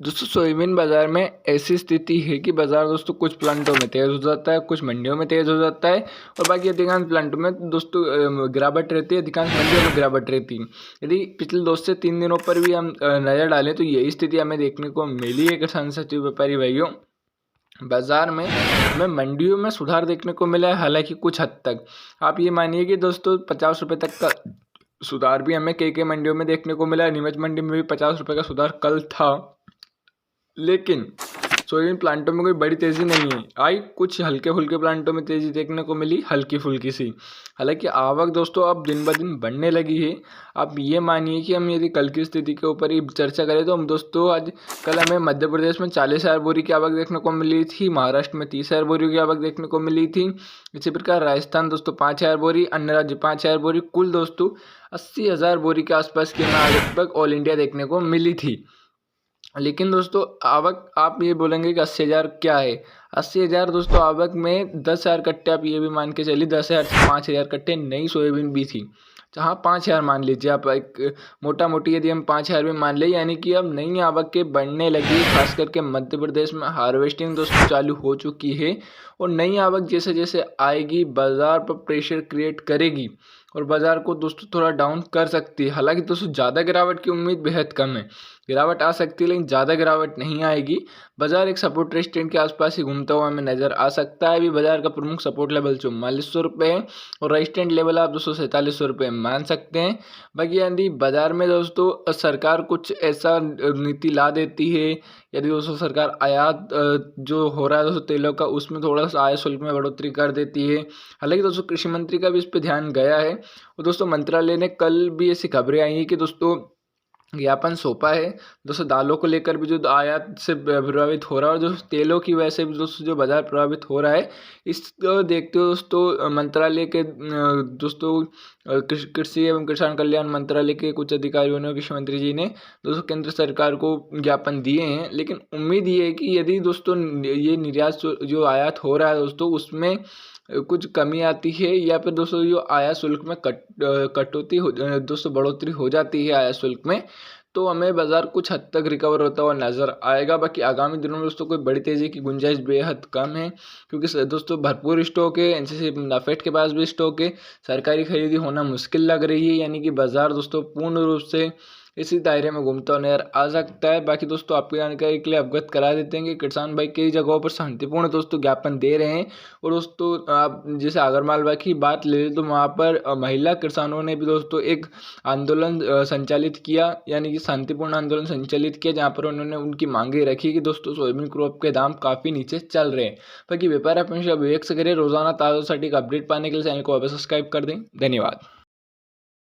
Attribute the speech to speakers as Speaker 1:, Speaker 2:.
Speaker 1: दोस्तों सोयाबीन बाज़ार में ऐसी स्थिति है कि बाज़ार दोस्तों कुछ प्लांटों में तेज़ हो जाता है, कुछ मंडियों में तेज़ हो जाता है और बाकी अधिकांश प्लांटों में दोस्तों गिरावट रहती है, अधिकांश मंडियों में गिरावट रहती है। यदि पिछले 2 से 3 दिनों पर भी हम नज़र डालें तो यही स्थिति हमें देखने को मिली है किसान साथी व्यापारी भाइयों। बाज़ार में हमें मंडियों में सुधार देखने को मिला है, हालाँकि कुछ हद तक। आप ये मानिए कि दोस्तों ₹50 तक का सुधार भी हमें कई-कई मंडियों में देखने को मिला है। नीमच मंडी में भी ₹50 का सुधार कल था। लेकिन सोयाबीन प्लांटों में कोई बड़ी तेज़ी नहीं है आई, कुछ हल्के-फुल्के प्लांटों में तेज़ी देखने को मिली, हल्की-फुल्की सी। हालाँकि आवक दोस्तों अब दिन ब दिन बढ़ने लगी है। आप ये मानिए कि हम यदि कल की स्थिति के ऊपर ही चर्चा करें तो हम दोस्तों आज कल हमें मध्य प्रदेश में 40,000 बोरी की आवक देखने को मिली थी, महाराष्ट्र में 30,000 बोरी की आवक देखने को मिली थी। इसी प्रकार राजस्थान दोस्तों 5,000 बोरी, अन्य राज्य 5,000 बोरी, कुल दोस्तों 80,000 बोरी के आसपास की हमें आवक लगभग ऑल इंडिया देखने को मिली थी। लेकिन दोस्तों आवक आप ये बोलेंगे कि 80,000 क्या है? 80,000 दोस्तों आवक में 10,000 कट्टे आप ये भी मान के चलिए 10,000 से 5,000 कट्टे नई सोयाबीन भी थी। जहाँ 5,000 मान लीजिए आप एक मोटा-मोटी यदि हम 5,000 भी मान लें, यानी कि अब नई आवक के बढ़ने लगी, खास करके मध्य प्रदेश में हार्वेस्टिंग दोस्तों चालू हो चुकी है और नई आवक जैसे-जैसे आएगी बाज़ार पर प्रेशर क्रिएट करेगी और बाज़ार को दोस्तों थोड़ा डाउन कर सकती है। हालाँकि दोस्तों ज़्यादा गिरावट की उम्मीद बेहद कम है। गिरावट आ सकती है लेकिन ज़्यादा गिरावट नहीं आएगी। बाज़ार एक सपोर्ट रेजिस्टेंस के आसपास ही घूमता हुआ हमें नज़र आ सकता है। अभी बाज़ार का प्रमुख सपोर्ट लेवल ₹4400 है और रेजिस्टेंस लेवल आप दोस्तों ₹4700 मान सकते हैं। बाकी यदि बाज़ार में दोस्तों सरकार कुछ ऐसा नीति ला देती है, यदि दोस्तों सरकार आयात जो हो रहा है दोस्तों तेलों का, उसमें थोड़ा-सा आयात शुल्क में बढ़ोतरी कर देती है। हालाँकि दोस्तों कृषि मंत्री का भी इस पे ध्यान गया है और दोस्तों मंत्रालय ने कल भी ऐसी खबरें आई हैं कि दोस्तों ज्ञापन सौंपा है। दोस्तों दालों को लेकर भी जो आयात से प्रभावित हो रहा है और जो तेलों की वजह से भी दोस्तों जो बाज़ार प्रभावित हो रहा है, इसको देखते हुए दोस्तों मंत्रालय के दोस्तों कृषि एवं किसान कल्याण मंत्रालय के कुछ अधिकारियों ने, कृषि मंत्री जी ने दोस्तों केंद्र सरकार को ज्ञापन दिए हैं। लेकिन उम्मीद ये है कि यदि दोस्तों ये निर्यात जो आयात हो रहा है दोस्तों उसमें कुछ कमी आती है या फिर दोस्तों जो आयात शुल्क में कटौती हो दोस्तों बढ़ोतरी हो जाती है आयात शुल्क में, तो हमें बाज़ार कुछ हद तक रिकवर होता हुआ नज़र आएगा। बाकी आगामी दिनों में दोस्तों कोई बड़ी तेज़ी की गुंजाइश बेहद कम है, क्योंकि दोस्तों भरपूर स्टॉक है, एनसीसी नाफेड के पास भी स्टॉक है, सरकारी खरीदी होना मुश्किल लग रही है, यानी कि बाज़ार दोस्तों पूर्ण रूप से इसी दायरे में घूमता हुआ नजर आ सकता है। बाकी दोस्तों आपकी जानकारी के लिए अवगत करा देते हैं कि किसान भाई कई जगहों पर शांतिपूर्ण दोस्तों ज्ञापन दे रहे हैं और दोस्तों आप जैसे आगरमालवा की बात ले लें तो वहाँ पर महिला किसानों ने भी दोस्तों एक आंदोलन संचालित किया, यानी कि शांतिपूर्ण आंदोलन संचालित किया, जहाँ पर उन्होंने उनकी मांगे रखी कि दोस्तों सोयाबीन क्रॉप के दाम काफ़ी नीचे चल रहे हैं। बाकी व्यापार अपने विवेक से करें। रोजाना ताज़ा सटीक अपडेट पाने के लिए चैनल को सब्सक्राइब कर दें। धन्यवाद।